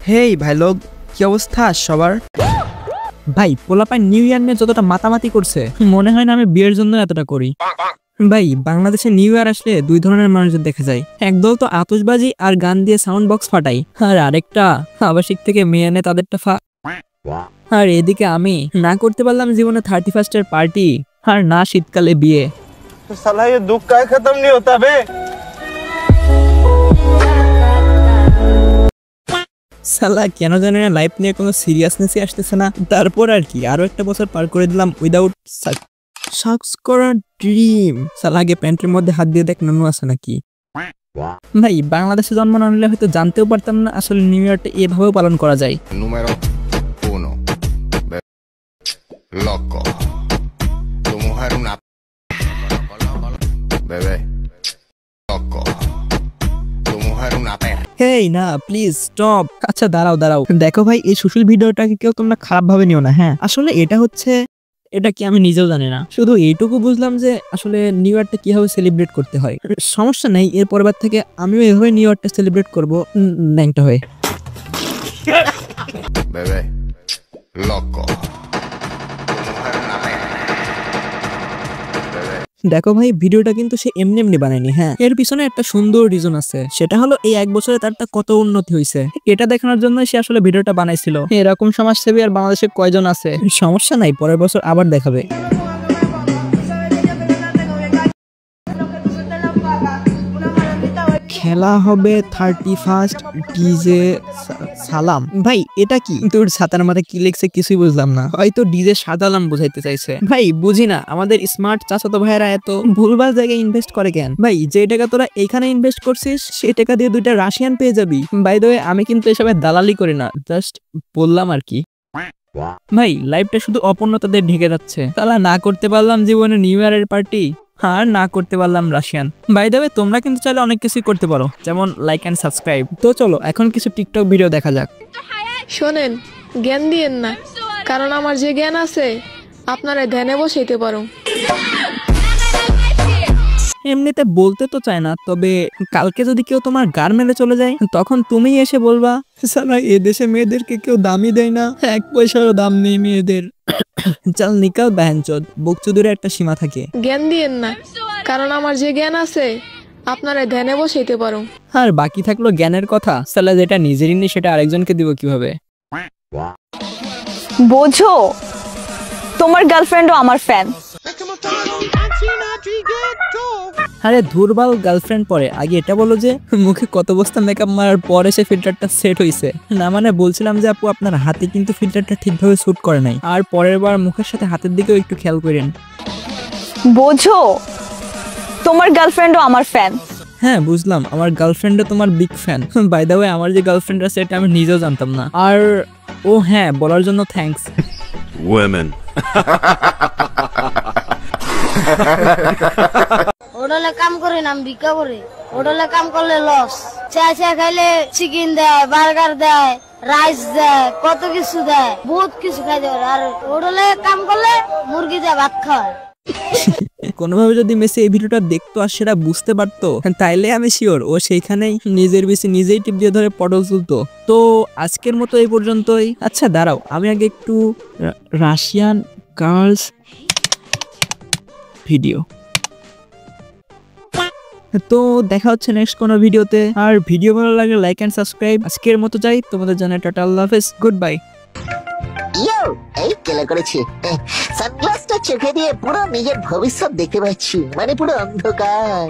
হেই ভাই লোক, কি অবস্থা সবার? ভাই পোলাপাই নিউ ইয়ার নিয়ে যতটা মাতামাতি করছে মনে হয় না আমি বিয়ের জন্য এতটা করি। ভাই বাংলাদেশে নিউ ইয়ার আসলে দুই ধরনের মানুষদের দেখা যায়, একদল তো আতশবাজি আর গান দিয়ে সাউন্ড বক্স ফাটাই, আর আরেকটা আবাসিক থেকে মেয়ে এনে তাদেরটা আর এদিকে আমি না করতে পারলাম জীবনে 31st পার্টি, আর না শীতকালে বিয়ে। साला ये दुख का खत्म नहीं होता बे। সালা কেন জানি না লাইফ নিয়ে কোনো সিরিয়াসনেসই আসতেছে না। তারপর আর কি আরো একটা বছর পার করে দিলাম উইদাউট সাকস করা ড্রিম। সালা আগে প্যান্টের মধ্যে হাত দিয়ে দেখ নানু আছে নাকি। ভাই বাংলাদেশে জন্ম না নিলে হয়তো জানতেও পারতাম না আসলে নিউ ইয়ারটা এভাবেও পালন করা যায়। Número 1. Loco. Tu mujer una bebé. Loco. Tu mujer una perra. হেই না প্লিজ স্টপ। আচ্ছা দাঁড়াও দাঁড়াও, দেখো ভাই এই সোশ্যাল ভিডিওটাকে কেউ তোমরা খারাপ ভাবে নিও না। হ্যাঁ আসলে এটা কি আমি নিজেও জানি না, শুধু এইটুকু বুঝলাম যে আসলে নিউ ইয়ারটা কিভাবে সেলিব্রেট করতে হয়। সমস্যা নাই, এর পরের থেকে আমিও এভাবে নিউ ইয়ারটা সেলিব্রেট করবো ন্যাংটা হয়ে। Bebé. Loco. Tu mujer una perra. Bebé. দেখো ভাই ভিডিওটা কিন্তু সে এমনি এমনি বানায়নি। হ্যাঁ এর পিছনে একটা সুন্দর রিজন আছে, সেটা হলো এই এক বছরে তারটা কত উন্নতি হয়েছে এটা দেখানোর জন্য সে আসলে ভিডিওটা বানাইছিল। এরকম সমাজসেবী আর বাংলাদেশে কয়জন আছে? সমস্যা নাই, পরের বছর আবার দেখাবে। খেলা হবে 31st ডিজে সালাম। ভাই এটা কি? তোর ছাতার মাথায় কি লিখছে কিছুই বুঝলাম না, হয়তো ডিজে সাদালাম বুঝাইতে চাইছে। ভাই বুঝি না আমাদের স্মার্ট চাচাতো ভাইরা এত ভুলভাল জায়গায় ইনভেস্ট করে কেন? ভাই যে টাকা তোরা এইখানে ইনভেস্ট করছিস সেই টাকা দিয়ে 2টা রাশিয়ান পেয়ে যাবি। বাই দ্য ওয়ে আমি কিন্তু এসবের দালালি করি না, জাস্ট বললাম আর কি। ভাই লাইফটা শুধু অপূর্ণতাদের ঢেকে যাচ্ছে। তাহলে না করতে পারলাম জীবনে নিউ ইয়ারের পার্টি, আর না করতে পারলাম রাশিয়ান। বাই দ্য ওয়ে তোমরা কিন্তু চাইলে অনেক কিছুই করতে পারো, যেমন লাইক এন্ড সাবস্ক্রাইব। তো চলো এখন কিছু টিকটক ভিডিও দেখা যাক। শোনেন, জ্ঞান দিয়েন না, কারণ আমার যে জ্ঞান আছে আপনারা ধ্যানে বসাইতে পারো। এমনিতে বলতে তো চায় না, তবে কালকে যদি কেউ তোমার গার মেরে চলে যায় তখন তুমি এসে বলবা সালা এ দেশে মেয়েদেরকে কেউ দামই দেয় না, 1 পয়সারও দাম নেই মেয়েদের। চল নিকাল বাহনচোদ, বকচুদের একটা সীমা থাকে। জ্ঞান দিয়েন না, কারণ আমার যে জ্ঞান আছে আপনারা ধ্যানে বসাইতে পারো। আর বাকি থাকলো জ্ঞানের কথা, সালা যেটা নিজেরই নেই সেটা আরেকজনকে দিব কিভাবে? বোঝো, তোমার গার্লফ্রেন্ডও আমার ফ্যান। আরে ধুরবাল গার্লফ্রেন্ড পরে, আগে এটা বলো যে মুখে কত বস্তা মেকআপ মারার পরে সে ফিল্টারটা সেট হইছে। না মানে বলছিলাম যে আপু আপনার হাতে কিন্তু ফিল্টারটা ঠিকভাবে স্যুট করে নাই, আর পরের বার মুখের সাথে হাতের দিকেও একটু খেয়াল করেন। বোঝো, তোমার গার্লফ্রেন্ডও আমার ফ্যান। হ্যাঁ বুঝলাম, আমার গার্লফ্রেন্ডও তোমার big fan. By the way আমার যে গার্লফ্রেন্ড আছে এটা আমি নিজেও জানতাম না। আর ও হ্যাঁ, বলার জন্য থ্যাঙ্কস। Women. হোটেলে কাম করে না, আমি ভিক্ষা করি। হোটেলে কাম করলে লস। চা খাইলে চিকেন দেয়, বার্গার দেয়, রাইস দেয়, কত কিছু দেয়, বহুত কিছু খাইতে পারে। আর হোটেলে কাম করলে মুরগি দেয়, ভাত খাওয়ায়। কোনোভাবে যদি মেসি এই ভিডিওটা দেখতো আর সেটা বুঝতে পারতো তাইলে আমি শিওর ও সেইখানেই নিজের বেশি নিজেই টিপ দিয়ে ধরে পটল তুলতো। তো আজকের মতো এই পর্যন্তই। আচ্ছা দাঁড়াও, আমি আগে একটু রাশিয়ান গার্লস ভিডিও। তো দেখা হচ্ছে নেক্সট কোনো ভিডিওতে। আর ভিডিও ভালো লাগলে লাইক এন্ড সাবস্ক্রাইব। আজকের মতো যাই, তোমাদের জন্য টাটা, আল্লাহ হাফেজ, গুড বাই। এই কেলা করেছি, সানগ্লাসটা চোখে দিয়ে পুরো নিজের ভবিষ্যৎ দেখতে পাচ্ছি, মানে পুরো অন্ধকার।